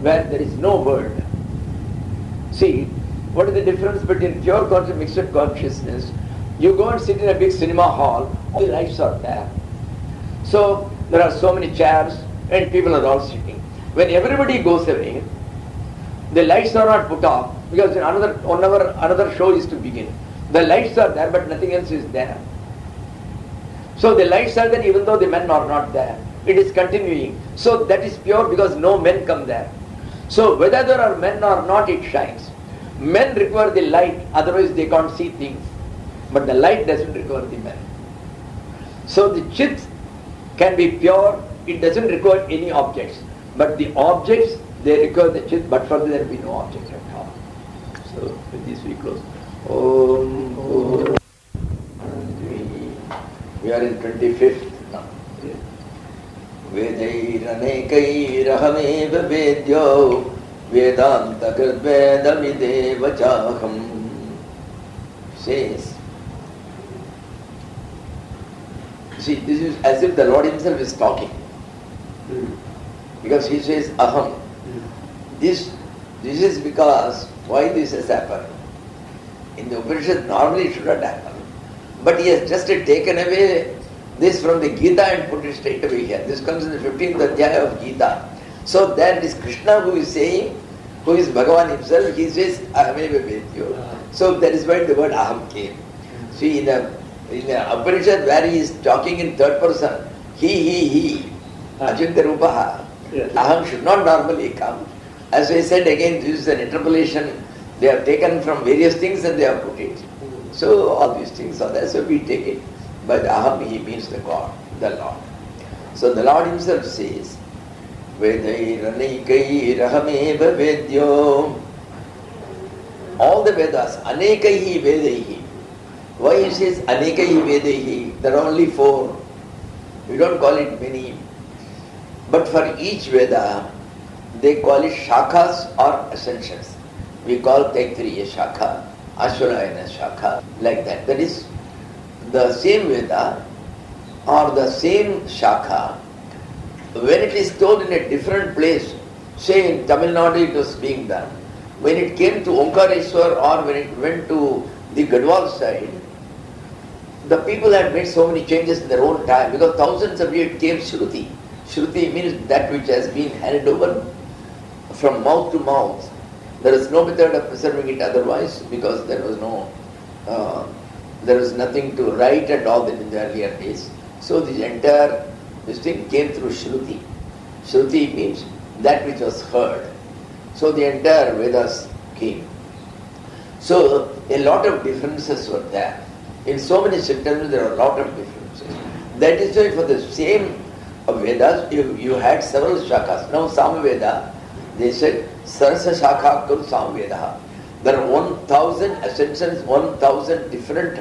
where there is no world. See, what is the difference between pure consciousness, mixed consciousness? You go and sit in a big cinema hall, all the lights are there. So there are so many chairs and people are all sitting. When everybody goes away, the lights are not put off because in another 1 hour another show is to begin. The lights are there but nothing else is there. So the lights are there even though the men are not there. It is continuing. So that is pure because no men come there. So whether there are men or not, it shines. Men require the light, otherwise they can't see things. But the light doesn't require the men. So the chit can be pure, it doesn't require any objects. But the objects, they require the chit, but for there will be no object at all. So with this we close. Om. We are in 25th now. Vedairaneikairahamev vedyo Vedanta Vedamideva Chaham says. See, this is as if the Lord Himself is talking. Because He says Aham. This is because, why this has happened? In the Upanishad normally it should not happen. But He has just taken away this from the Gita and put it straight away here. This comes in the 15th Adhyaya of Gita. So there is Krishna who is saying, who is Bhagavan Himself, He says Ahameva Vedyo. So that is why the word Aham came. See, in the Upanishad where He is talking in third person, he, Achintya Rupaha, Aham should not normally come. As I said again, this is an interpolation. They have taken from various things and they have put it. So all these things are there, so we take it. But Aham, He means the God, the Lord. So the Lord Himself says, Vedairaneikairahameva vedyo. All the Vedas, Anekaihi Vedaihi. Why He says Anekaihi Vedaihi? There are only 4. We don't call it many. But for each Veda, they call it Shakhas or ascensions. We call Taittiriya Shakha, Ashwarayana Shakha, like that. That is the same Veda or the same Shakha. When it is told in a different place, say in Tamil Nadu it was being done. When it came to Omkareshwar or when it went to the Gadwal side, the people had made so many changes in their own time because thousands of years came Shruti. Shruti means that which has been handed over from mouth to mouth. There is no method of preserving it otherwise because there was nothing to write and all that in the earlier days. So this entire thing came through Shruti. Shruti means that which was heard. So the entire Vedas came. So a lot of differences were there. In so many sectors there are a lot of differences. That is why for the same Vedas you had several shakas. Now Samaveda, they said Sarasa Shakha Kul Samaveda. There are 1,000 ascensions, 1,000 different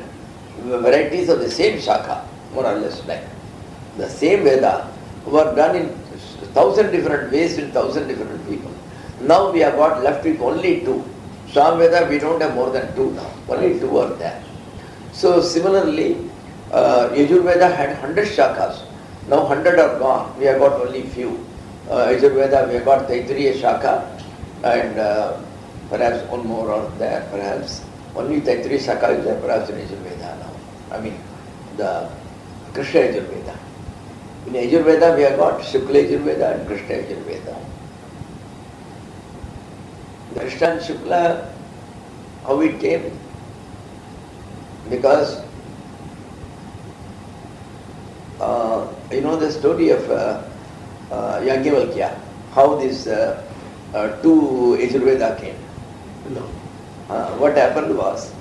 varieties of the same Shakha, more or less like. The same Veda were done in 1,000 different ways in 1,000 different people. Now we have got left with only 2. Samaveda we don't have more than 2 now. Only 2 are there. So similarly, Yajurveda had 100 shakhas. Now 100 are gone. We have got only few. Yajurveda we have got Taittiriya Shakha and perhaps one more are there perhaps. Only Taittiriya Shakha is there perhaps in Yajurveda now. I mean the Krishna Yajurveda. In Yajurveda we have got Shukla Yajurveda and Krishna Yajurveda. Krishna and Shukla, how it came? Because you know the story of Yajnavalkya, how this 2 Yajurveda came. No. What happened was,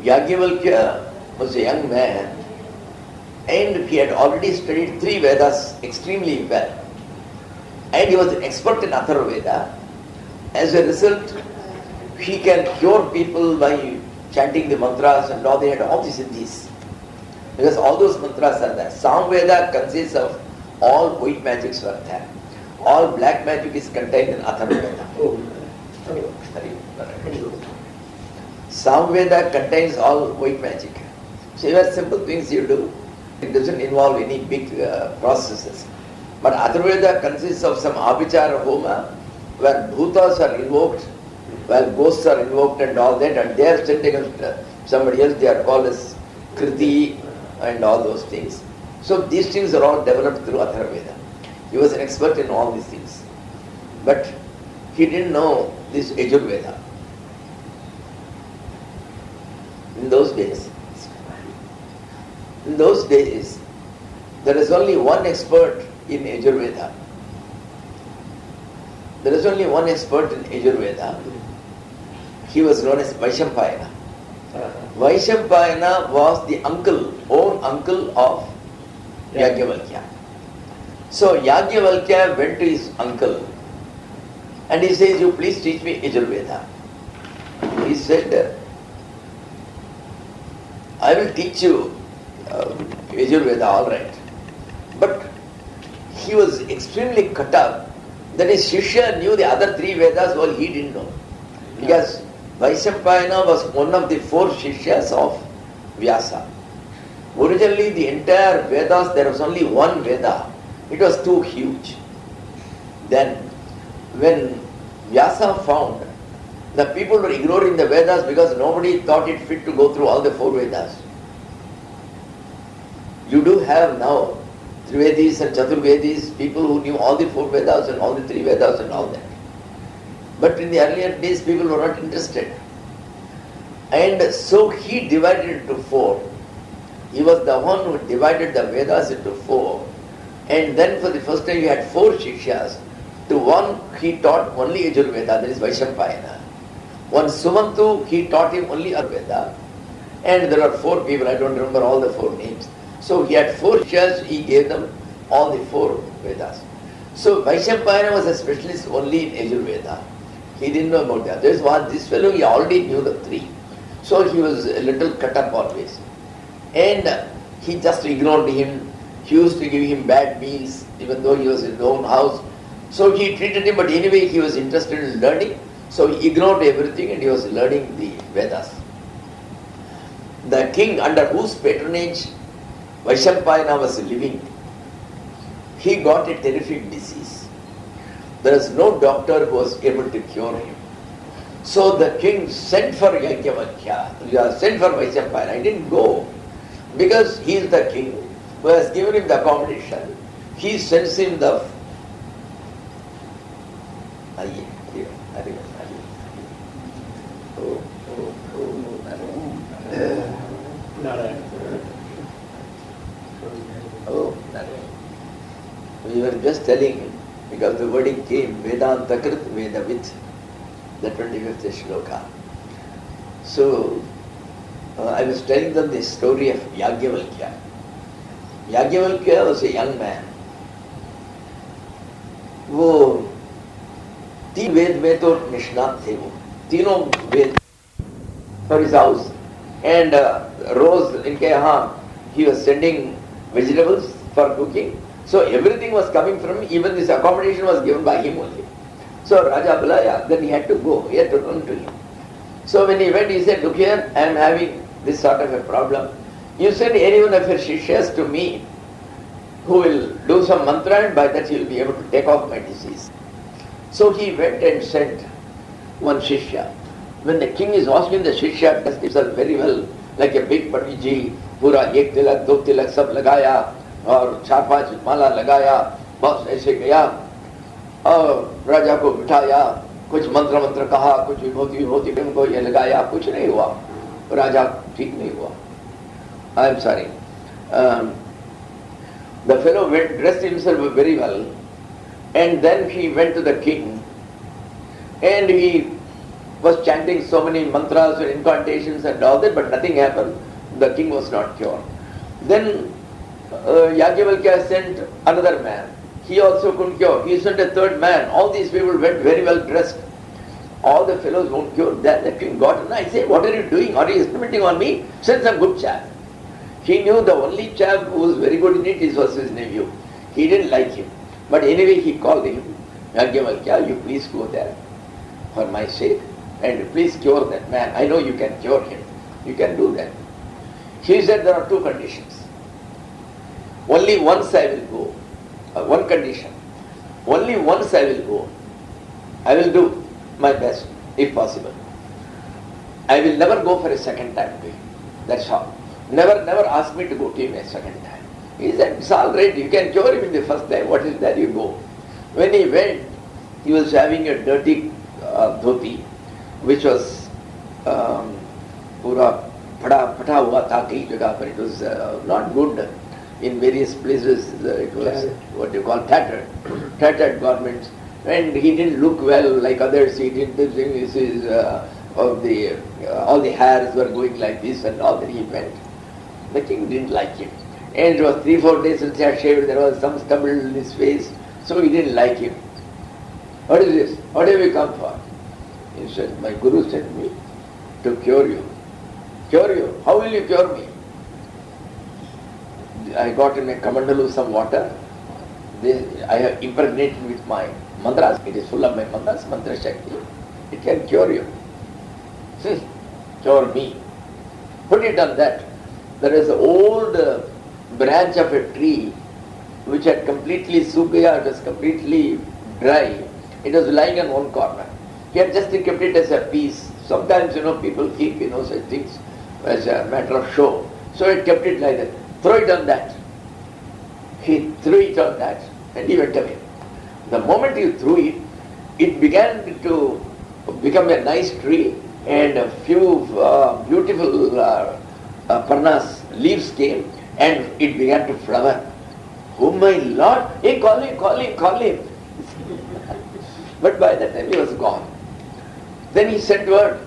Yajnavalkya was a young man and he had already studied 3 Vedas extremely well. And he was an expert in Atharva Veda. As a result, he can cure people by chanting the mantras and all. They had all the siddhis. Because all those mantras are there. Samveda consists of all white magics were there. All black magic is contained in Atharva Veda. Samveda contains all white magic. So you have simple things you do. It doesn't involve any big processes. But Atharva Veda consists of some abhichara homa, where bhutas are invoked, where ghosts are invoked and all that, and they are sent against somebody else, they are called as kriti and all those things. So these things are all developed through Atharvaveda. He was an expert in all these things. But he didn't know this Yajurveda. In those days, there is only one expert in Yajurveda. There is only one expert in Yajurveda. He was known as Vaishampayana. Vaishampayana was the own uncle of Yajnavalkya. So Yajnavalkya went to his uncle and he says, "You please teach me Yajurveda." He said, "I will teach you Yajurveda, all right." But he was extremely cut up that his Shishya knew the other three Vedas while he didn't know. Because Vaishampayana was one of the four Shishyas of Vyasa. Originally the entire Vedas, there was only one Veda. It was too huge. Then when Vyasa found the people were ignoring the Vedas because nobody thought it fit to go through all the four Vedas. You do have now Trivedis and Chaturvedis, people who knew all the four Vedas and all the three Vedas and all that. But in the earlier days, people were not interested. And so he divided it into four. He was the one who divided the Vedas into four. And then for the first time he had four Shishyas. To one he taught only Yajurveda, that is Vaishampayana. One Sumantu, he taught him only Ayurveda. And there are four people, I don't remember all the four names. So he had four Shishyas, he gave them all the four Vedas. So Vaishampayana was a specialist only in Yajurveda. He didn't know about the others. This fellow, he already knew the three. So he was a little cut up always. And he just ignored him. He used to give him bad meals, even though he was in his own house. So he treated him, but anyway he was interested in learning. So he ignored everything and he was learning the Vedas. The king under whose patronage Vaishampayana was living, he got a terrific disease. There is no doctor who was able to cure him. So the king sent for Yajnavalkya, sent for Vaishampayana. He didn't go because he is the king who has given him the accommodation. He sends him the we were just telling him, because the wording came, Vedantakrit Vedavit, the 25th shloka. So, I was telling them the story of Yajnavalkya. Yajnavalkya was a young man. वो तीन वेद में तो निष्णात थे वो, तीनों वेद for his house. And Rose, इनके यहाँ, he was sending vegetables for cooking. So everything was coming from him, even this accommodation was given by him only. So Raja Bulaya, then he had to go, he had to run to him. So when he went, he said, "Look here, I am having this sort of a problem. You send any one of your Shishyas to me who will do some mantra, and by that he will be able to take off my disease." So he went and sent one Shishya. When the king is asking, the Shishya does himself very well, like a big Panditji, पूरा एक तिलक दो तिलक सब लगाया और 4-5 माला लगाया, बस ऐसे गया और राजा को बिठाया, कुछ मंत्र कहा, कुछ विभूति को ये लगाया, कुछ नहीं हुआ, राजा ठीक नहीं हुआ. I am sorry. The fellow dressed himself very well, and then he went to the king and he was chanting so many mantras and incantations and all that, but nothing happened. The king was not cured. Then Yajnavalkya sent another man. He also couldn't cure. He sent a third man. All these people went very well dressed. All the fellows won't cure. Then the king got and I said, "What are you doing? Are you experimenting on me? Send some good chap." He knew the only chap who was very good in it was his nephew. He didn't like him. But anyway, he called him, "Yajnavalkya, you please go there for my sake and please cure that man. I know you can cure him. You can do that." He said, "There are two conditions. Only once I will go. One condition. Only once I will go. I will do my best, if possible. I will never go for a second time to him. That's all. Never ask me to go to him a second time. He said, it's all right, you can cure him in the first time. What is that? You go. When he went, he was having a dirty dhoti, which was pura pata hua tha kahi jagah par. It was not good. In various places it was what you call tattered garments. And he didn't look well like others. He didn't think this is all the hairs were going like this and all that. He went. The king didn't like him. And it was 3-4 days since he had shaved. There was some stubble in his face. So he didn't like him. What is this? What have you come for? He said, my Guru sent me to cure you. Cure you? How will you cure me? I got in a kamandalu some water. I have impregnated with my mantras. It is full of my mantras, mantra shakti. It can cure you. Cure me. Put it on that. There is an old branch of a tree which had completely sugaya, it was completely dry. It was lying on one corner. He had just kept it as a piece. Sometimes, people keep, such things as a matter of show. So he kept it like that. Throw it on that. He threw it on that and he went away. The moment he threw it, it began to become a nice tree and a few beautiful parnas, leaves came and it began to flower. Oh my Lord, hey, call him. But by that time he was gone. Then he sent word,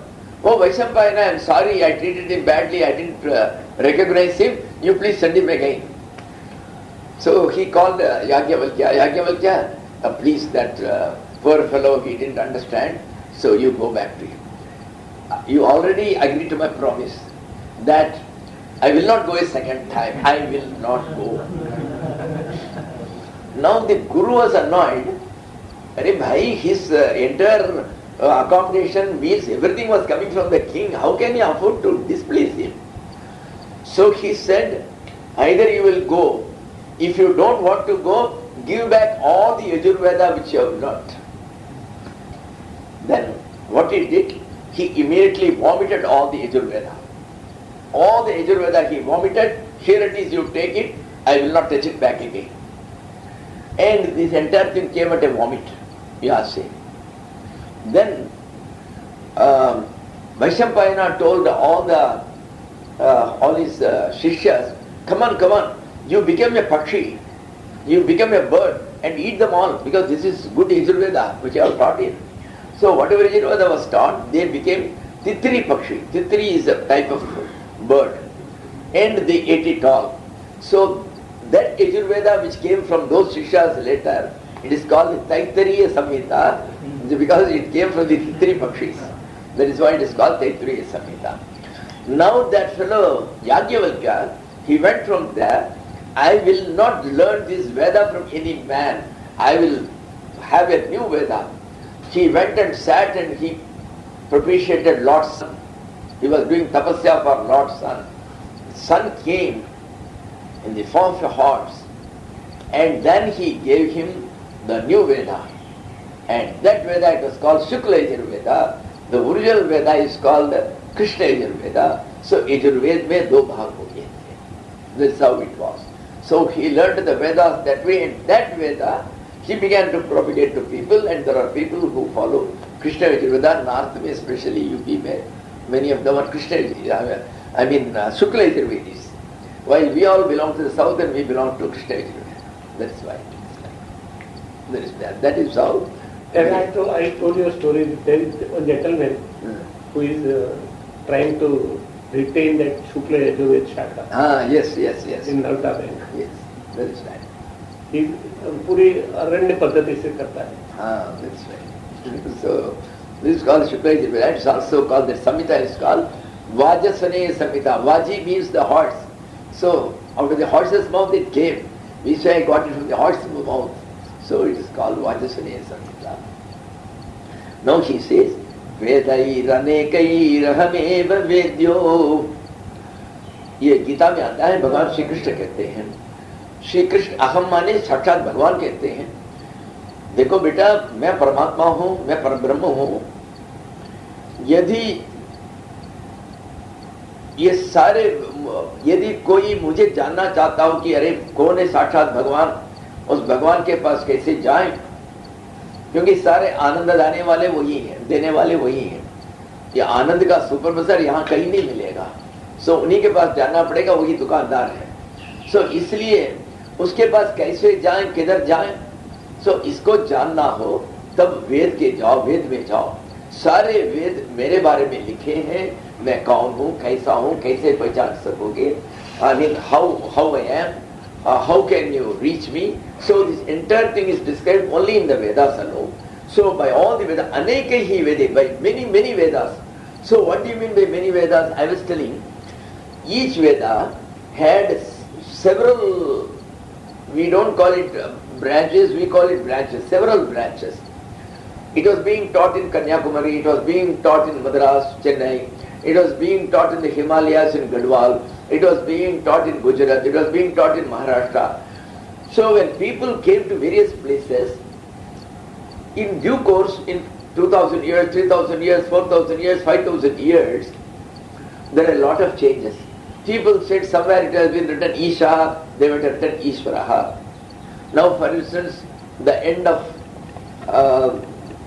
oh Vaishampayana, I am sorry, I treated him badly, I didn't recognize him, you please send him again. So he called Yagyavalkya, please, that poor fellow, he didn't understand, so you go back to him. You already agreed to my promise that I will not go a second time, I will not go. Now the Guru was annoyed. Arey bhai, his entire accommodation, meals, everything was coming from the king. How can he afford to displease him? So he said, either you will go. If you don't want to go, give back all the Yajurveda which you have learnt. Then what he did, he immediately vomited all the Yajurveda. All the Yajurveda he vomited. Here it is, you take it, I will not touch it back again. And this entire thing came at a vomit, you are saying. Then Vaishampayana told all his shishyas, come on, you become a pakshi, you become a bird and eat them all, because this is good Yajurveda which I have taught in. So whatever Yajurveda was taught, they became titri pakshi. Titri is a type of bird and they ate it all. So that Yajurveda which came from those shishyas later, it is called the Taittiriya Samhita because it came from the three Pakshis. That is why it is called Taittiriya Samhita. Now that fellow Yagyavalkya, he went from there, I will not learn this Veda from any man, I will have a new Veda. He went and sat and he propitiated Lord's son. He was doing tapasya for Lord's son. Son came in the form of a horse and then he gave him the new Veda. And that Veda, it was called Shukla Yajurveda. The original Veda is called Krishna Yajurveda. So Yajurveda mein do bhag ho gaye the. That's how it was. So he learned the Vedas that way, and that Veda he began to propagate to people, and there are people who follow Krishna Yajurveda, North mein, especially UP mein. Many of them are Krishna Yajurveda, Shukla Yajurvedis. While we all belong to the south and we belong to Krishna Yajurveda. That's why. That is that. That is how. And I told you a story. There is a gentleman who is trying to retain that Shukla Yajurveda Shaka. Yes. In Nalta Bank. Yes, that is right. He पूरी अरण्य पद्धति से करता है. That's right. So this is called Shukla Yajurveda. It's also called, the Samhita is called Vajasane Samhita. Vaji means the horse. So out of the horse's mouth it came. We say I got it from the horse's mouth. So it is called Vajasane Samhita. Now he says, Vedair anekair ahameva vedyo. ये गीता में आता है, भगवान श्री कृष्ण कहते हैं. श्री कृष्ण अहम माने साक्षात भगवान कहते हैं. देखो बेटा, मैं परमात्मा हूं, मैं परब्रह्म हूं। यदि ये सारे, यदि कोई मुझे जानना चाहता हो कि अरे कौन है साक्षात भगवान, उस भगवान के पास कैसे जाएं, क्योंकि सारे आनंद लाने वाले वही हैं, देने वाले वही हैं। ये आनंद का सुपर बजार यहाँ कहीं नहीं मिलेगा। सो उन्हीं के पास जाना पड़ेगा, वही दुकानदार है। सो इसलिए उसके पास कैसे जाएं, किधर जाएं। सो इसको जानना हो तब वेद के जाओ, वेद में जाओ। सारे वेद मेरे बारे में लिखे हैं, मैं कौन हूँ, कैसा हूँ, कैसे पहचान सकोगे। I mean, how I am, how can you reach me? So this entire thing is described only in the Vedas alone. So by all the Vedas, anekahi Veda, by many Vedas. So what do you mean by many Vedas? I was telling, each Veda had several, we don't call it branches, we call it branches, several branches. It was being taught in Kanyakumari, it was being taught in Madras, Chennai, it was being taught in the Himalayas in Gadwal, it was being taught in Gujarat, it was being taught in Maharashtra. So when people came to various places, in due course, in 2000 years, 3000 years, 4000 years, 5000 years, there are a lot of changes. People said somewhere it has been written Isha, they were written Ishvaraha. Now for instance, the end of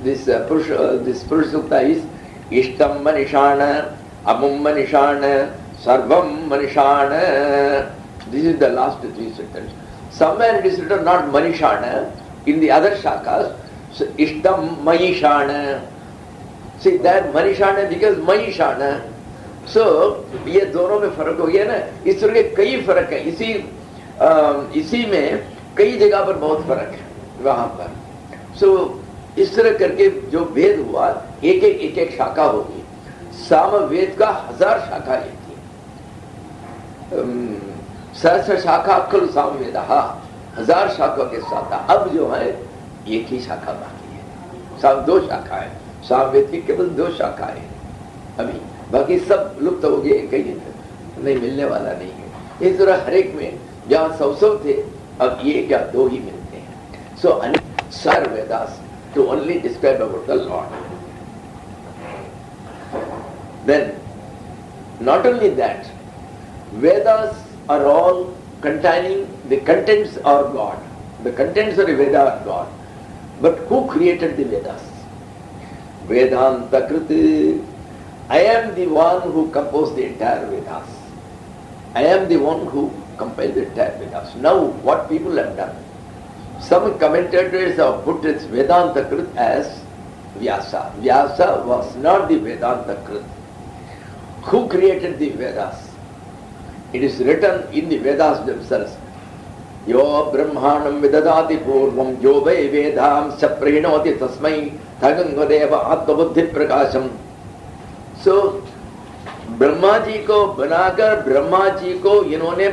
this Purushottamana is Ishtam Manishana, Amum Manishana, Sarvam Manishana. This is the last three sentences. Somewhere it is written not Manishana, in the other shakas, so Ishtam Mayishana. See that Manishana because Mayishana. So ये दोनों में फर्क हो गया ना। इस तरह के कई फर्क है, इसी में कई जगह पर बहुत फर्क है वहां पर। सो इस तरह करके जो वेद हुआ, एक शाखा होगी। साम वेद का 1000 शाखा एक थी। सहस्र शाखा खलु साम वेद, 1000 शाखा के साथ। अब जो है एक ही शाखा बाकी है। साम 2 शाखा है, साम वेद की केवल 2 शाखा है अभी, बाकी सब लुप्त हो गए, कहीं नहीं मिलने वाला नहीं है। इस तरह हर एक में जहाँ 100 थे, अब 1 या 2 ही मिलते हैं। So sir Vedas to only describe about the Lord. Then, not only that, Vedas are all containing, the contents are God. The contents of the Veda are God. But who created the Vedas? Vedanta Kriti. I am the one who composed the entire Vedas. I am the one who compiled the entire Vedas. Now, what people have done? Some commentators have put its Vedanta Krit as Vyasa. Vyasa was not the Vedanta Krit. Who created the Vedas? It is written in the Vedas themselves. Yo Brahmanam Vidadati Purvam Yo Vai Vedam Saprahinoti Tasmai Thagangadeva Atmabuddhi Prakasham. So, Brahma ji को बनाकर ब्रह्मा जी को इन्होंने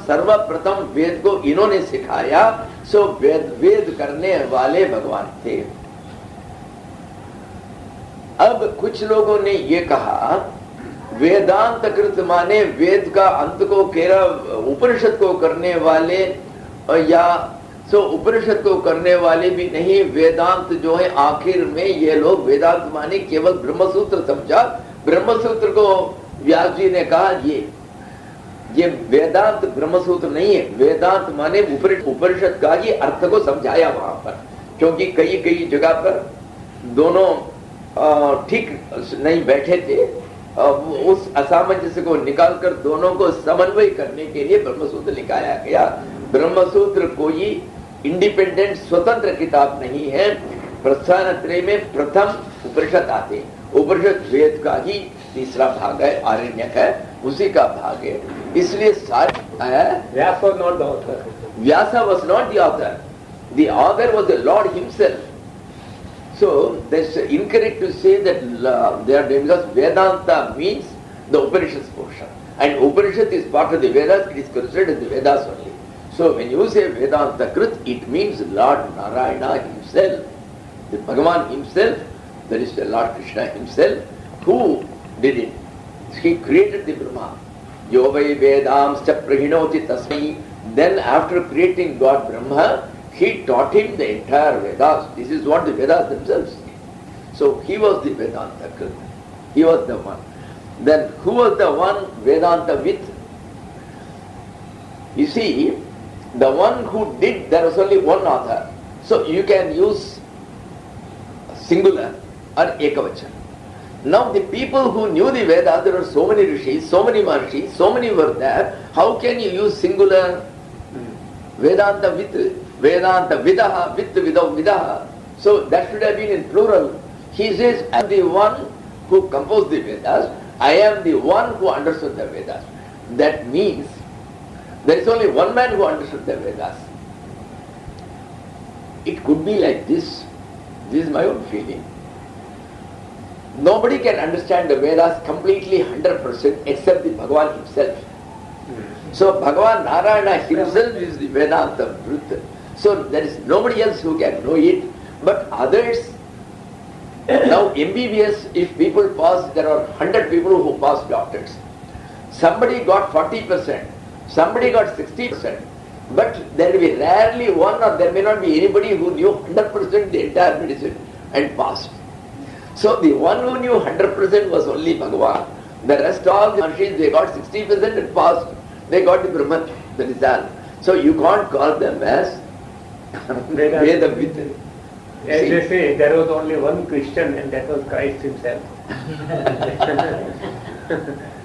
सर्वप्रथम वेद को इन्होंने सिखाया। सो वेद करने वाले भगवान थे। अब कुछ लोगों ने ये कहा वेदांत कृत माने वेद का अंत को केवल उपनिषद को करने वाले, या उपनिषद को करने वाले भी नहीं, वेदांत जो है आखिर में ये लोग वेदांत माने केवल ब्रह्मसूत्र समझा। ब्रह्मसूत्र को व्यास जी ने कहा ये वेदांत ब्रह्मसूत्र नहीं है, वेदांत माने उपनिषद का ही अर्थ को समझाया वहां पर। क्योंकि कई जगह पर दोनों ठीक नहीं बैठे थे, उस असामंजस्य को निकालकर दोनों को समन्वय करने के लिए ब्रह्मसूत्र लिखाया गया। ब्रह्मसूत्र कोई इंडिपेंडेंट स्वतंत्र किताब नहीं है। प्रस्थान त्रय में प्रथम उपनिषद आते, उपनिषद वेद का ही तीसरा भाग है, आरण्यक है, उसी का भाग है। इसलिए Vyasa was not the author. Vyasa was not the author. The author was the Lord himself. So that's incorrect to say that they are doing, because Vedanta means the Upanishad portion, and Upanishad is part of the Vedas. It is considered as the Vedas only. So when you say Vedanta Krit, it means Lord Narayana himself, the Bhagavan himself, that is the Lord Krishna himself, who did it. He created the Brahma. Yo vai Vedams cha prahinoti tasmai. Then after creating God Brahma, He taught him the entire Vedas. This is what the Vedas themselves say. So he was the Vedanta Guru. He was the one. Then who was the one Vedanta with? You see, the one who did, there was only one author. So you can use singular or ekavachan. Now the people who knew the Vedas, there were so many rishis, so many maharshis, so many were there. How can you use singular? Vedanta with, Vedanta vidaha, with without vidaha. So that should have been in plural. He says, I am the one who composed the Vedas. I am the one who understood the Vedas. That means there is only one man who understood the Vedas. It could be like this. This is my own feeling. Nobody can understand the Vedas completely 100% except the Bhagavan himself. So Bhagavan Narayana himself is the Vedanta truth. So there is nobody else who can know it, but others. Now MBBS, if people pass, there are 100 people who pass doctors. Somebody got 40%, somebody got 60%, but there will be rarely one, or there may not be anybody who knew 100% the entire medicine and passed. So the one who knew 100% was only Bhagavan. The rest all the Maharshis, they got 60% and passed. They got the Brahman, the Nizal. So you can't call them as Vedavit. As they say, there was only one Christian and that was Christ himself.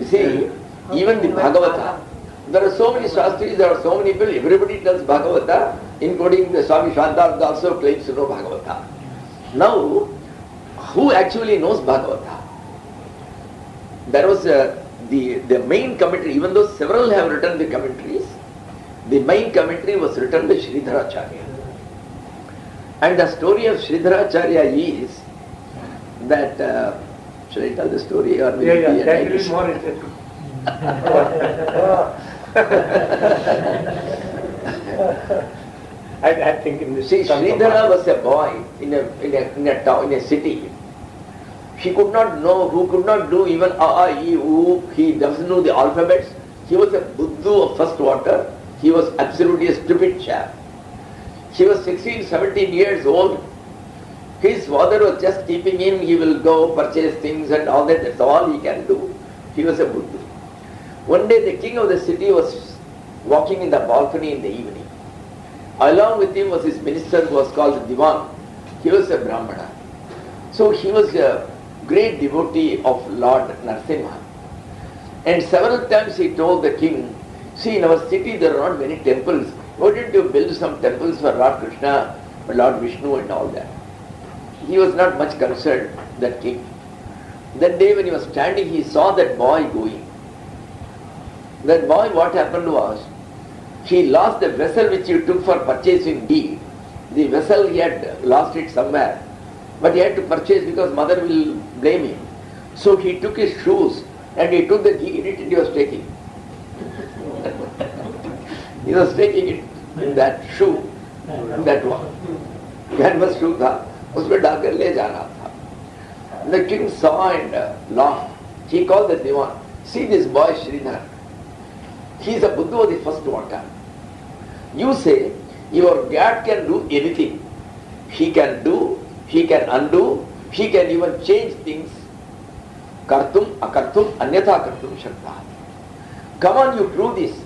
You see, even the Bhagavata, there are so many Shastris, there are so many people, everybody tells Bhagavata, including the Swami Shantananda also claims to know Bhagavata. Now, who actually knows Bhagavata? There was the main commentary, even though several have written the commentaries, the main commentary was written by Sridharacharya. And the story of Sridharacharya is that, should I tell the story or will it be that will be more interesting. I think in this. See, Sridhara was a boy in a town, in a city. He could not know, who could not do even A, I, E, U. He doesn't know the alphabets. He was a Buddhu of first water. He was absolutely a stupid chap. He was 16, 17 years old. His father was just keeping him. He will go purchase things and all that. That's all he can do. He was a Buddha. One day the king of the city was walking in the balcony in the evening. Along with him was his minister who was called Divan. He was a Brahmana. So he was a great devotee of Lord Narasimha. And several times he told the king, see, in our city there are not many temples. Why didn't you build some temples for Lord Krishna, for Lord Vishnu and all that? He was not much concerned, that king. That day when he was standing, he saw that boy going. That boy, what happened was, he lost the vessel which he took for purchasing ghee. The vessel, he had lost it somewhere. But he had to purchase because mother will blame him. So he took his shoes and he took the ghee in it and he was taking. He was taking it in that shoe, in that one. Canvas shoe tha, usme dalkar le jana tha. The king saw and laughed. He called the Divan, see this boy Sridhar. He is a Buddha of the first water. You say, your God can do anything. He can do, he can undo, he can even change things. Kartum, akartum, anyatha kartum shakta. Come on, you prove this.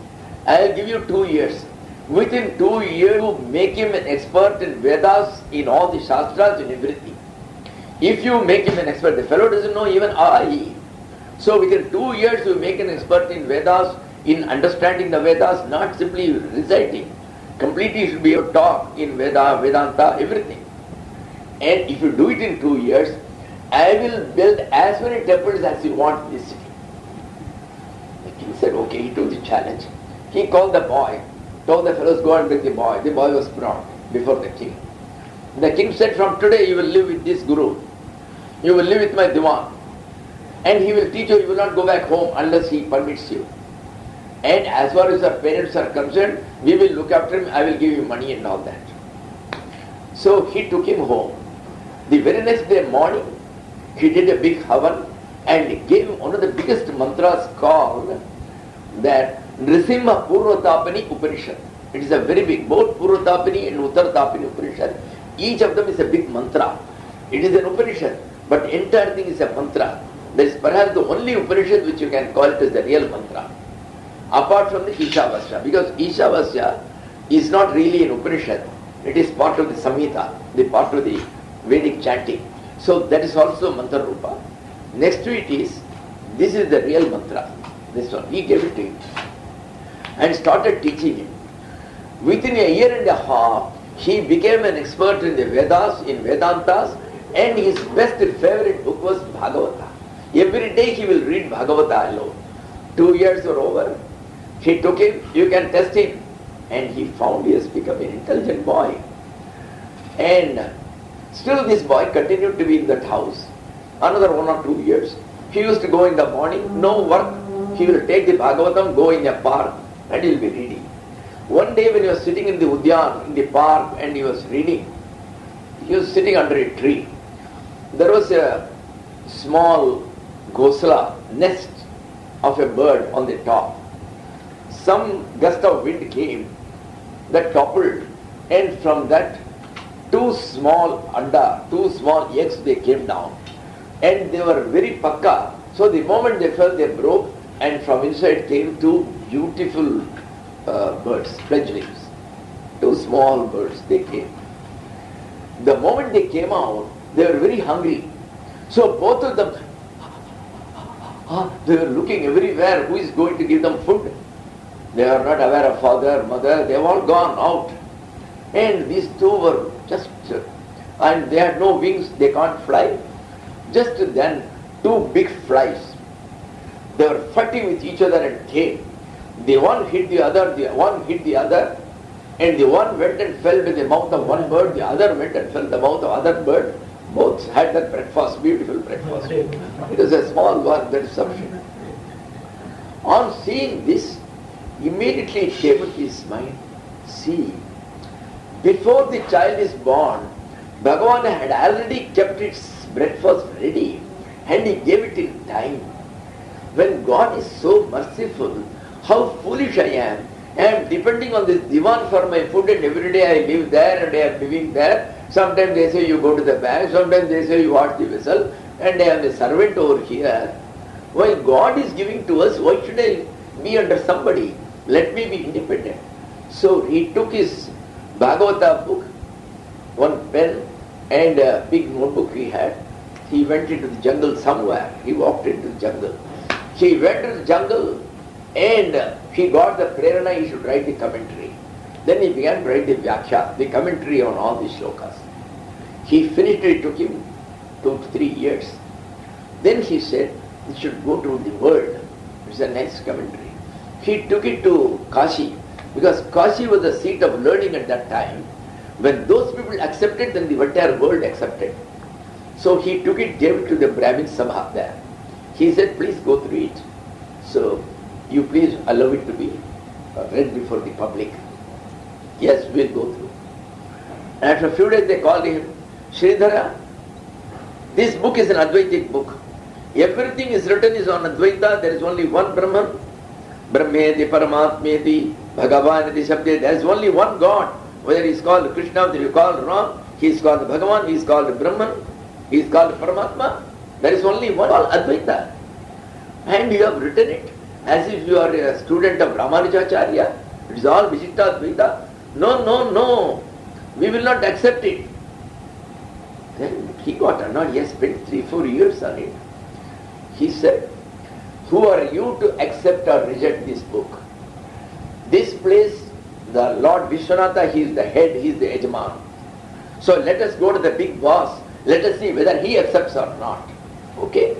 I will give you 2 years. Within 2 years, you make him an expert in Vedas, in all the Shastras, in everything. If you make him an expert, the fellow doesn't know even A-I-E. So within 2 years, you make an expert in Vedas, in understanding the Vedas, not simply reciting. Completely you should be able to talk in Veda, Vedanta, everything. And if you do it in 2 years, I will build as many temples as you want in this city. The king said, okay, he took the challenge. He called the boy, told the fellows, go and bring the boy. The boy was brought before the king. The king said, from today you will live with this guru. You will live with my Divan. And he will teach you, you will not go back home unless he permits you. And as far as our parents are concerned, we will look after him, I will give you money and all that. So he took him home. The very next day morning, he did a big havan and gave him one of the biggest mantras called that Nrisimha Purvatapani Upanishad. It is a very big, both Purushottamananda and Uttar Upanishad, each of them is a big mantra. It is an Upanishad, but entire thing is a mantra. That is perhaps the only Upanishad which you can call it as the real mantra. Apart from the Ishavasya, because Ishavasya is not really an Upanishad. It is part of the Samhita, the part of the Vedic chanting. So that is also mantra rupa. Next to it is, this is the real mantra. This one, he gave it to him and started teaching him. Within a year and a half, he became an expert in the Vedas, in Vedantas, and his best favorite book was Bhagavata. Every day he will read Bhagavata alone. 2 years were over. He took him, you can test him. And he found he has become an intelligent boy. And still this boy continued to be in that house. Another 1 or 2 years. He used to go in the morning, no work. He will take the Bhagavatam, go in a park, and he will be reading. One day when he was sitting in the Udyan, in the park, and he was reading, he was sitting under a tree. There was a small ghosla, nest of a bird on the top. Some gust of wind came, that toppled, and from that two small eggs, they came down. And they were very pakka, so the moment they fell, they broke, and from inside came two beautiful birds, fledglings. Two small birds, they came. The moment they came out, they were very hungry. So both of them, they were looking everywhere, who is going to give them food? They are not aware of father, mother, they have all gone out. And these two were just, and they had no wings, they can't fly. Just then, two big flies, they were fighting with each other and came. The one hit the other, and the one went and fell with the mouth of one bird, the other went and fell in the mouth of other bird. Both had that breakfast, beautiful breakfast. It was a small one, that is sufficient. On seeing this, immediately it came into his mind, see, before the child is born, Bhagavan had already kept its breakfast ready and he gave it in time. When God is so merciful, how foolish I am. I am depending on this divan for my food, and every day I live there and I am living there. Sometimes they say you go to the bank, sometimes they say you wash the vessel, and I am a servant over here. Why God is giving to us, why should I be under somebody? Let me be independent. So he took his Bhagavata book, one pen and a big notebook he had. He went into the jungle somewhere. He walked into the jungle. He went to the jungle and he got the prerana he should write the commentary. Then he began to write the Vyakhya, the commentary on all these shlokas. He finished it, it took him 2 to 3 years. Then he said, he should go to the world. It's a nice commentary. He took it to Kashi, because Kashi was the seat of learning at that time. When those people accepted, then the entire world accepted. So he took it, gave it to the Brahmin Sabha there. He said, please go through it. So you please allow it to be read before the public. Yes, we'll go through. And after a few days they called him, Sridhara, this book is an Advaitin book. Everything is written is on Advaita, there is only one Brahman. Brahmeti, Paramatmeti, Bhagavaneti, Shabde, there is only one God. Whether he is called Krishna, whether you call Ram, he is called Bhagavan, he is called Brahman, he is called Paramatma. There is only one, all Advaita. And you have written it as if you are a student of Ramanujacharya. It is all Vasishta Guha. No, we will not accept it. Then he got annoyed. He has spent 3-4 years on it. He said, who are you to accept or reject this book? This place, the Lord Vishwanatha, he is the head, he is the Yajman. So let us go to the big boss. Let us see whether he accepts or not. Okay?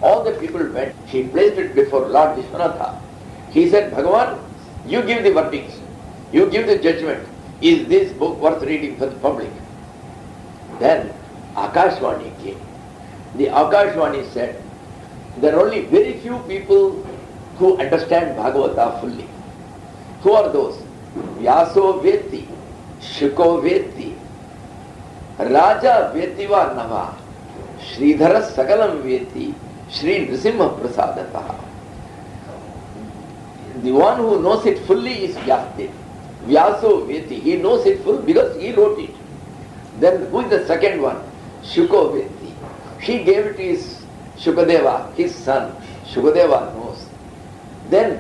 All the people went. He placed it before Lord Vishwanatha. He said, Bhagavan, you give the verdicts. You give the judgment. Is this book worth reading for the public? Then Akashvani came. The Akashvani said, there are only very few people who understand Bhagavata fully. Who are those? Vyaso Veti, Shuko Veti, Raja Vetiva Nama, Sridhara Sagalam Veti, Sri Nrisimha Prasadataha. The one who knows it fully is Vyasdev. Vyaso Veti. He knows it full because he wrote it. Then who is the second one? Shuko Veti. He gave it to his Shukadeva, his son. Shukadeva knows. Then,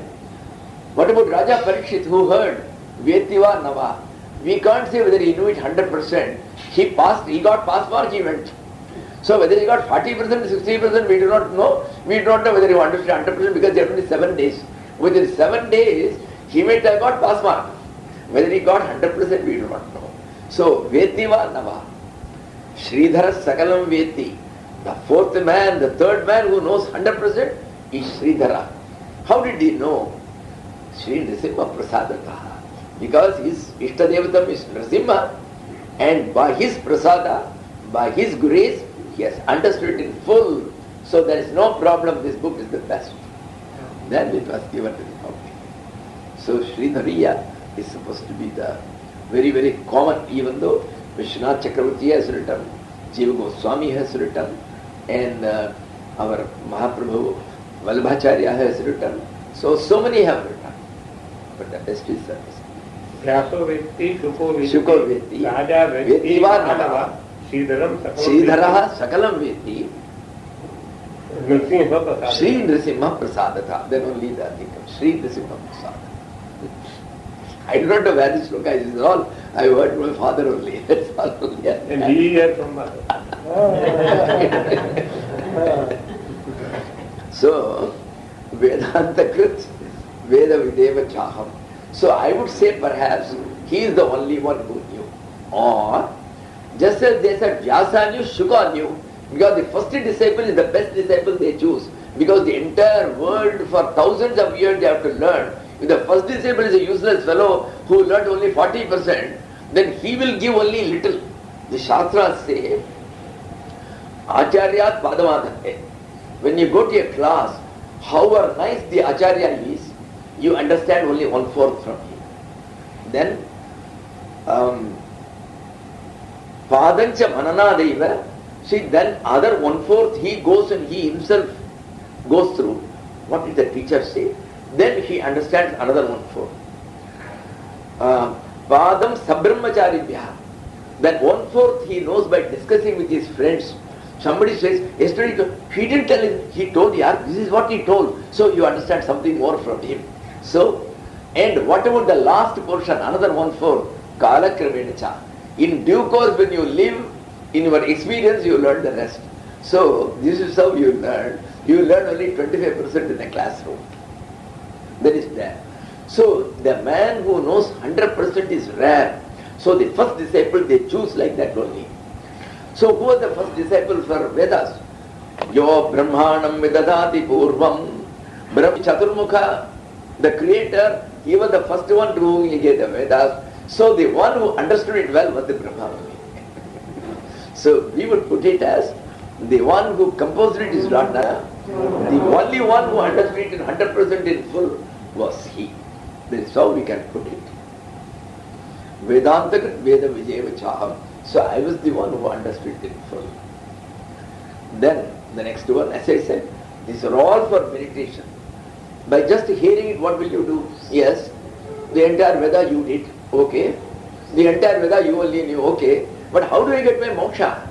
what about Raja Parikshit who heard Vetiva Nava? We can't say whether he knew it 100%. He got pass mark, he went. So whether he got 40%, 60%, we do not know. We do not know whether he understood 100% because there are only 7 days. Within 7 days, he might have got pass mark. Whether he got 100%, we do not know. So, Vetiva Nava. Sridhara Sakalam Veti. The fourth man, the third man who knows 100% is Sridhara. How did he know? Sri Nrisimha Prasadataha. Because his Ishtadevatam is Nrisimha, and by his Prasada, by his grace, he has understood it in full. So there is no problem, this book is the best. Then it was given to the public. So Sridhariya is supposed to be the very, very common, even though Vishwanath Chakravarti has written, Jiva Goswami has written, and our Mahaprabhu Vallabhacharya has written. So many have written. But the best is service. Vyaso Veti, Shuko Veti, Raja Veti, Madhava, Sridharaha Sakalam Veti, Sri Nrisimha Prasadata. Then only the thing comes. Sri Nrisimha Prasada. I do not know where this sloka is. This is all I heard from my father only. That's all only. And he heard from mother. So, Vedanta Krit, Veda Videva Chaham. So I would say perhaps he is the only one who knew. Or, just as they said Vyasa knew, Shuka knew, because the first disciple is the best disciple they choose. Because the entire world for thousands of years they have to learn. If the first disciple is a useless fellow who learned only 40%, then he will give only little. The Shastras say, Acharyat Padamadahe. When you go to a class, however nice the Acharya is, you understand only 1/4 from him. Then, Padancha Mananadeva, see, then other 1/4 he goes and he himself goes through. What did the teacher say? Then he understands another 1/4. Padam Sabrahmacharibhya. Then 1/4 he knows by discussing with his friends. Somebody says, yesterday he didn't tell him, he told you, this is what he told. So you understand something more from him. So, and what about the last portion, another 1/4, Kala Kramenacha. In due course, when you live, in your experience, you learn the rest. So, this is how you learn. You learn only 25% in the classroom. That is there. So, the man who knows 100% is rare. So, the first disciple, they choose like that only. So, who was the first disciple for Vedas? Yo Brahmanam Vidadati Purvam. Brahma Chaturmukha, the creator, he was the first one to whom he gave the Vedas. So, the one who understood it well was the Brahma. So, we would put it as the one who composed it is not there. The only one who understood it in 100% in full was he. That is how we can put it. Vedanta Veda Vijayava Chaham. So I was the one who understood it in full. Then the next one, as I said, these are all for meditation. By just hearing it, what will you do? Yes, the entire Veda you did, okay. The entire Veda you only knew, okay. But how do I get my moksha?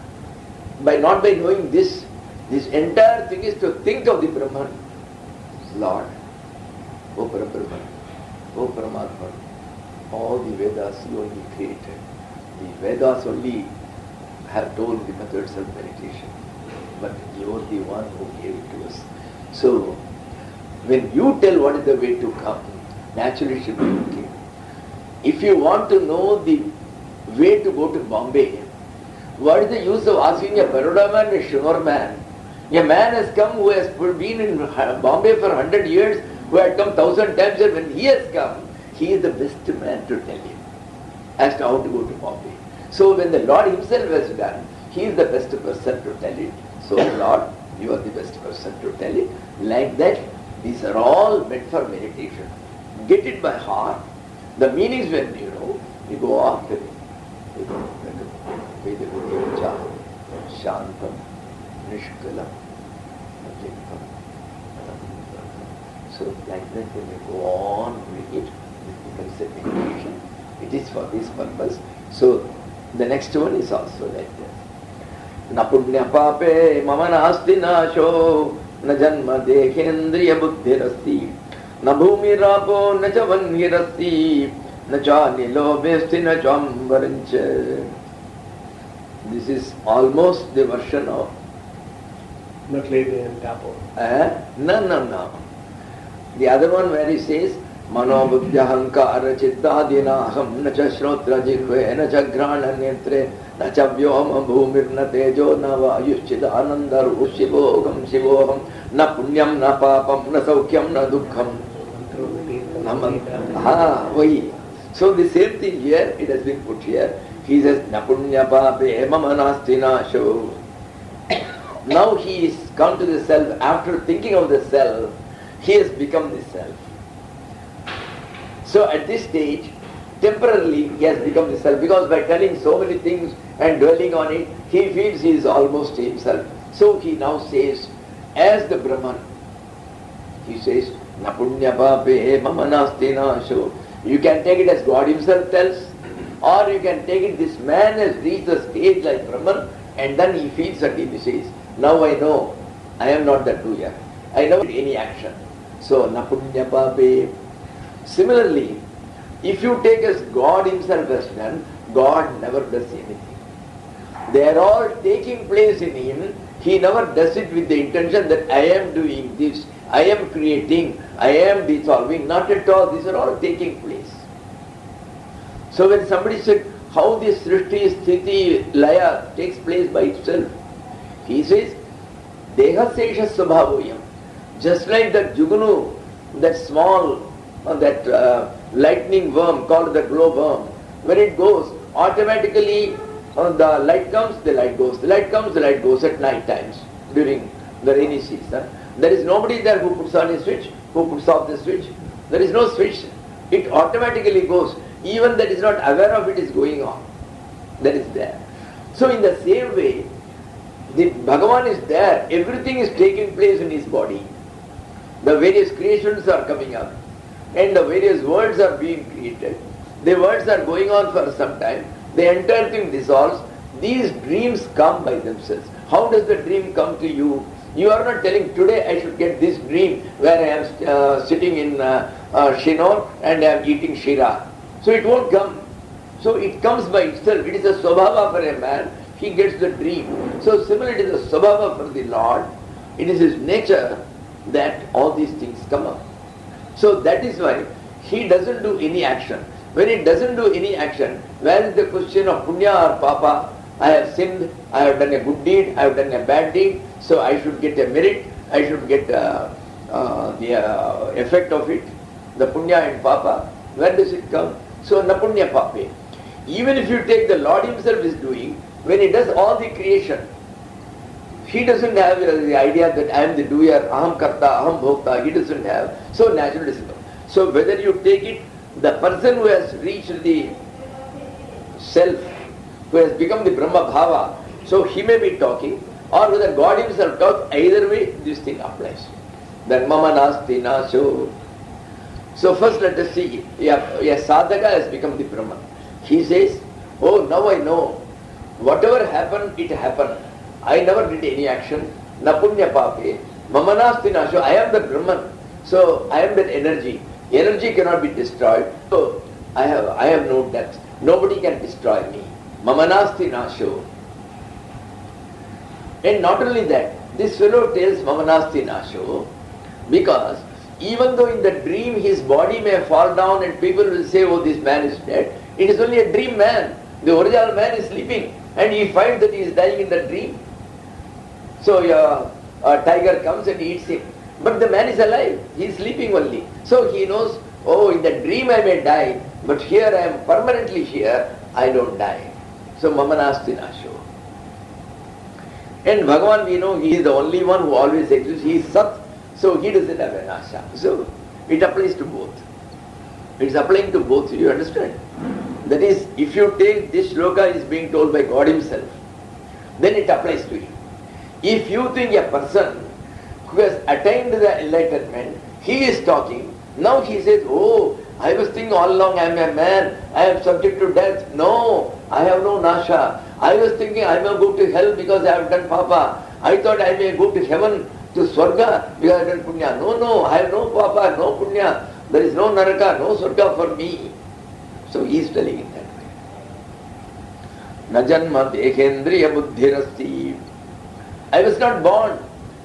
By not by knowing this. This entire thing is to think of the Brahman. Lord, O Parabrahman, O Paramatma, all the Vedas you only created. The Vedas only have told the methods of meditation. But you are the one who gave it to us. So, when you tell what is the way to come, naturally it should be okay. If you want to know the way to go to Bombay, what is the use of asking a Baroda man, a Shimor man? A man has come who has been in Bombay for 100 years, who had come 1,000 times, and when he has come, he is the best man to tell you as to how to go to Bombay. So when the Lord himself has done, he is the best person to tell it. So Lord, you are the best person to tell it. Like that, these are all meant for meditation. Get it by heart. The meanings when you know, you go after it. You go, Shantam, Nishkalam, Ajinkam. So like that when you go on with it becomes a meditation. It is for this purpose. So the next one is also like that. Na punya pape mama nasti nasho na janma dekhendriya buddhirasti na bhumi rapo na cha vanhirasti na cha nilo besti na chambarancha. This is almost the version of not lady and tapo. No. The other one where he says Mano buddhya hankara chittadinaham na cha shrotra jikhve na cha grana netre na cha vyoma bhumir na tejo na vayushchita anandar shivoham shivoham na punyam na papam na saukyam na dukkham. Vahi. So the same thing here, it has been put here. He says na punya pape mama nasti nasho. Now he is come to the self. After thinking of the self, he has become the self. So at this stage, temporarily he has become the self, because by telling so many things and dwelling on it, he feels he is almost himself. So he now says, as the Brahman, he says, na punya pape mama nasti nasho. You can take it as God himself tells, or you can take it this man has reached the stage like Brahman, and then he feels and he says, now I know I am not the doer. I never did any action. So na punya pape. Similarly, if you take as God himself has done, God never does anything. They are all taking place in him. He never does it with the intention that I am doing this, I am creating, I am dissolving. Not at all. These are all taking place. So when somebody said, how this Srishti, Sthiti, Laya takes place by itself, he says, Deha Sesha Svabhavoyam. Just like that Jugunu, that small, that lightning worm called the glowworm, when it goes, automatically the light comes, the light goes. The light comes, the light goes at night times during the rainy season. There is nobody there who puts on a switch, who puts off the switch. There is no switch. It automatically goes. Even that is not aware of it is going on. That is there. So in the same way, the Bhagavan is there. Everything is taking place in his body. The various creations are coming up, and the various worlds are being created. The worlds are going on for some time. The entire thing dissolves. These dreams come by themselves. How does the dream come to you? You are not telling, today I should get this dream where I am sitting in Shinor and I am eating Shira. So it won't come. So it comes by itself. It is a Swabhava for a man. He gets the dream. So similarly it is a Swabhava for the Lord. It is his nature that all these things come up. So that is why he doesn't do any action. When he doesn't do any action, where is the question of punya or papa? I have sinned, I have done a good deed, I have done a bad deed, so I should get a merit, I should get the effect of it, the punya and papa. Where does it come? So na punya pape. Even if you take the Lord himself is doing, when he does all the creation, he doesn't have the idea that I am the doer, aham karta, aham bhokta, he doesn't have. So natural is. So whether you take it, the person who has reached the self, who has become the Brahma Bhava, so he may be talking, or whether God himself talks, either way this thing applies. That mama nasti naso. So first let us see, a sadhaka has become the Brahman. He says, oh now I know, whatever happened, it happened. I never did any action. Na punya pape, mama nasti naso. I am the Brahman. So I am that energy. Energy cannot be destroyed. So I have no depth. Nobody can destroy me. Mama nasti nasho. And not only that, this fellow tells mama nasti nasho because even though in the dream his body may fall down and people will say, oh, this man is dead, it is only a dream man. The original man is sleeping and he finds that he is dying in the dream. So a tiger comes and eats him. But the man is alive. He is sleeping only. So he knows, oh, in the dream I may die, but here I am permanently here, I don't die. So mama nasti nasho. And Bhagavan, we know, he is the only one who always exists. He is Sat, so he doesn't have an asha. So it applies to both. It is applying to both, you understand? That is, if you take this shloka is being told by God himself, then it applies to him. If you think a person who has attained the enlightenment, he is talking, now he says, oh, I was thinking all along I am a man, I am subject to death. No, I have no nasha. I was thinking I may go to hell because I have done papa. I thought I may go to heaven, to Swarga because I have done punya. No, I have no papa, no punya. There is no naraka, no Swarga for me. So he is telling it that way. Najanma dekhendriya buddhirasti. I was not born.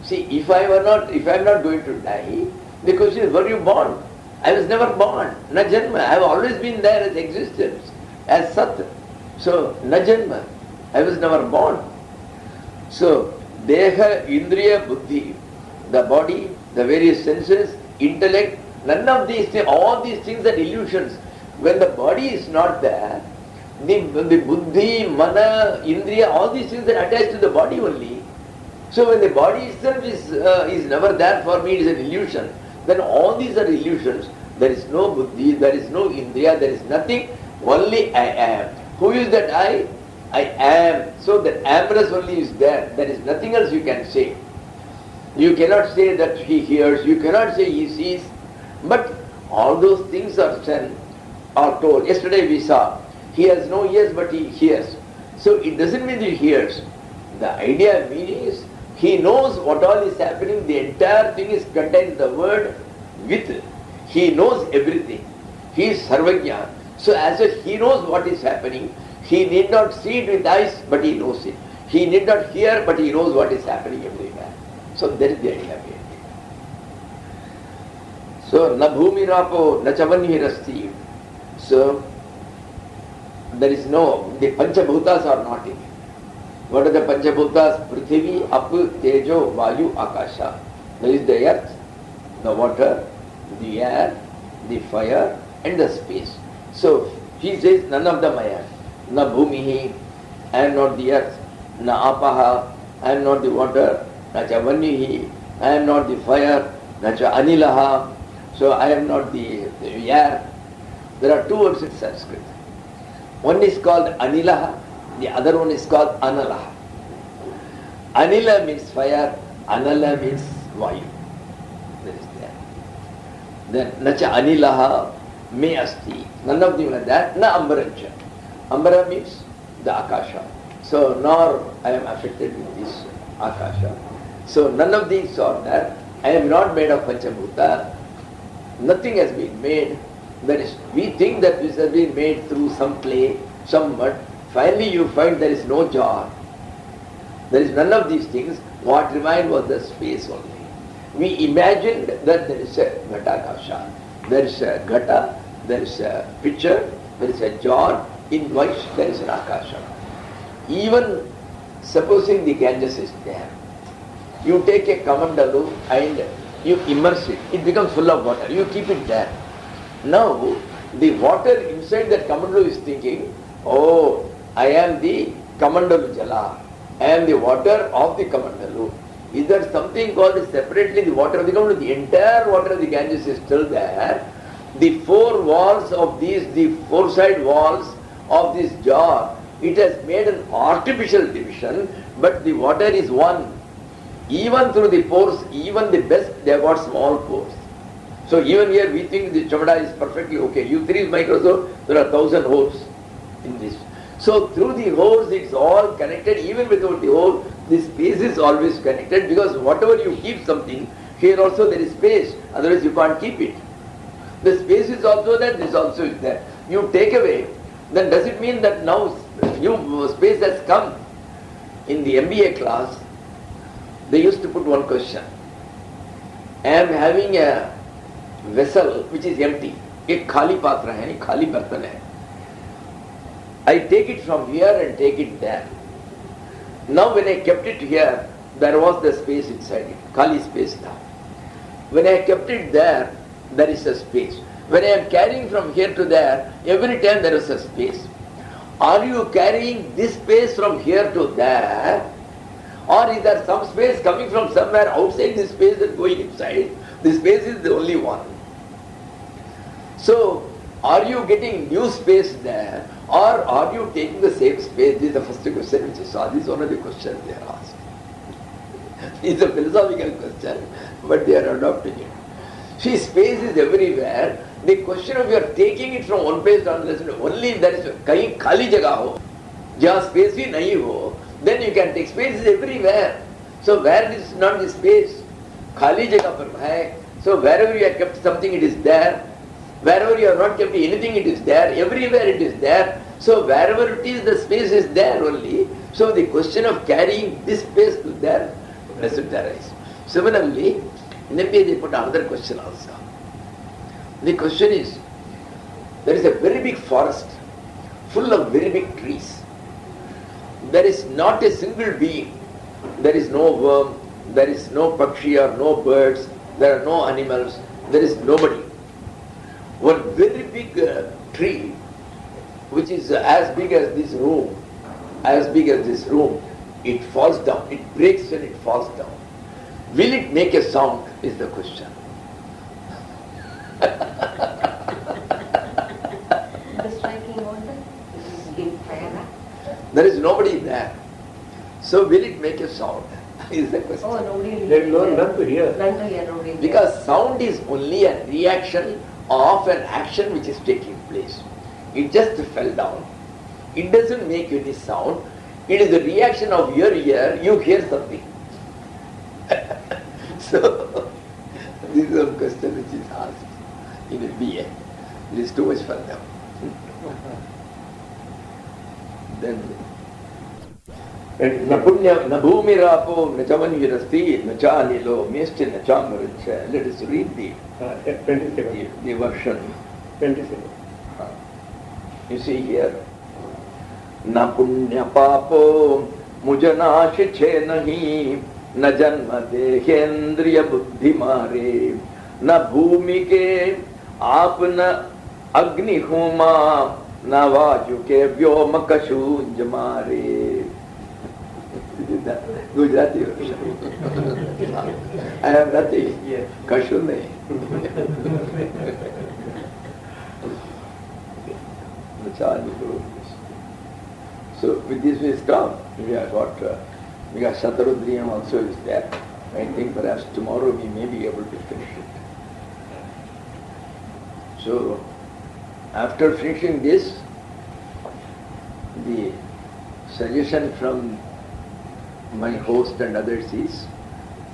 See, if I am not going to die, the question is, were you born? I was never born. Na janma. I have always been there as existence, as Sat. So, na janma. I was never born. So, Deha, Indriya, Buddhi, the body, the various senses, intellect, none of these things, all these things are illusions. When the body is not there, the Buddhi, Mana, Indriya, all these things are attached to the body only. So when the body itself is never there for me, it is an illusion. Then all these are illusions. There is no Buddhi, there is no Indriya, there is nothing. Only I am. Who is that I? I am. So that amness only is there. There is nothing else you can say. You cannot say that he hears, you cannot say he sees. But all those things are said, are told. Yesterday we saw, he has no ears but he hears. So it doesn't mean that he hears. The idea, meaning is, he knows what all is happening, the entire thing is contained in the word with. He knows everything. He is Sarvajna. So as such, he knows what is happening. He need not see it with eyes, but he knows it. He need not hear, but he knows what is happening everywhere. So that is the idea behind it. So, na bhumi rapo, na chavanvirasti. So, there is no, the Panchabhutas are not in it. What are the Panchabhutas? Prithvi, Apu, Tejo, Vayu, Akasha. There is the earth, the water, the air, the fire and the space. So he says none of them I am. Na bhumihi, I am not the earth. Na apaha, I am not the water. Na cha vannihi, I am not the fire. Na cha anilaha, so I am not the air. There are two words in Sanskrit. One is called anilaha, the other one is called analaha. Anila means fire, anala means vayu. That is there. Then nacha anilaha me asti. None of them are that. Na ambarancha. Ambara means the akasha. So nor I am affected with this akasha. So none of these are there. I am not made of Panchabhuta. Nothing has been made. That is, we think that this has been made through some clay, some mud. Finally you find there is no jar. There is none of these things. What remained was the space only. We imagined that there is a ghatakasha. There is a ghata, there is a pitcher, there is a jar, in which there is an akasha. Even supposing the Ganges is there, you take a kamandalu and you immerse it, it becomes full of water, you keep it there. Now, the water inside that kamandalu is thinking, oh, I am the kamandalu jala, I am the water of the kamandalu. Is there something called separately the water of the kamandalu? The entire water of the Ganges is still there. The four walls of these, the four side walls of this jar, it has made an artificial division, but the water is one. Even through the pores, even the best, they have got small pores. So even here we think the chamada is perfectly okay. You freeze microscope, there are 1,000 holes in this. So through the holes it's all connected. Even without the hole, the space is always connected, because whatever you keep something, here also there is space, otherwise you can't keep it. The space is also there, this also is there. You take away, then does it mean that now new space has come? In the MBA class, they used to put one question. I am having a vessel which is empty. एक खाली पात्र है, खाली बर्तन है. I take it from here and take it there. Now when I kept it here, there was the space inside it, khali space now. When I kept it there, there is a space. When I am carrying from here to there, every time there is a space. Are you carrying this space from here to there? Or is there some space coming from somewhere outside this space and going inside? The space is the only one. So, are you getting new space there, or are you taking the same space? This is the first question which I saw. This is one of the questions they are asked. It's a philosophical question, but they are adopting it. See, space is everywhere. The question of you are taking it from one place to another, only if there is kahin khali jagah ho, jahan space hi nahi ho, then you can take space everywhere. So where is not the space? Khali jagah par hai. So wherever you have kept something, it is there. Wherever you have not kept anything, it is there. Everywhere it is there. So wherever it is, the space is there only. So the question of carrying this space to there doesn't arise. Similarly, in MBA they put another question also. The question is, there is a very big forest full of very big trees. There is not a single being. There is no worm, there is no pakshi or no birds, there are no animals, there is nobody. One very big tree, which is as big as this room, it falls down, it breaks and it falls down. Will it make a sound is the question. The striking order is in prayer. There is nobody there. So will it make a sound is the question. Oh, nobody. There is none to hear. None to hear, nobody. Because sound is only a reaction of an action which is taking place. It just fell down. It doesn't make any sound. It is the reaction of your ear, you hear something. So, this is a question which is asked in a BA. It is too much for them. Then, na punya, na bhumirapo, na chamanvirasti, na chanilo, mesti na chamaricha. Let us read the 27. The version. 27. You see here, na punya papo, mujanash che nahi, na janma dehendriya buddhi mare, na bhumi ke aap na agni huma, na vaju ke vyoma kashunj mare. Gujarati version. I have nothing. Kashu nahi. So with this we stop. We have got, because Shatarudriyam also is there. I think perhaps tomorrow we may be able to finish it. So after finishing this, the suggestion from my host and others is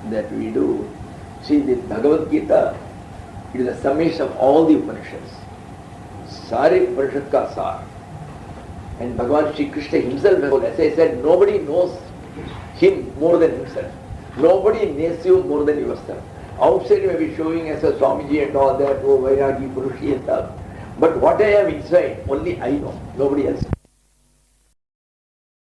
that we do, see the Bhagavad Gita, it is a summation of all the Upanishads. Sare Upanishad ka sar. And Bhagavan Shri Krishna himself, as I said, nobody knows him more than himself. Nobody knows you more than yourself. Outside you may be showing as a Swamiji and all that, oh Vairagi, Purushi and stuff. But what I have inside, only I know. Nobody else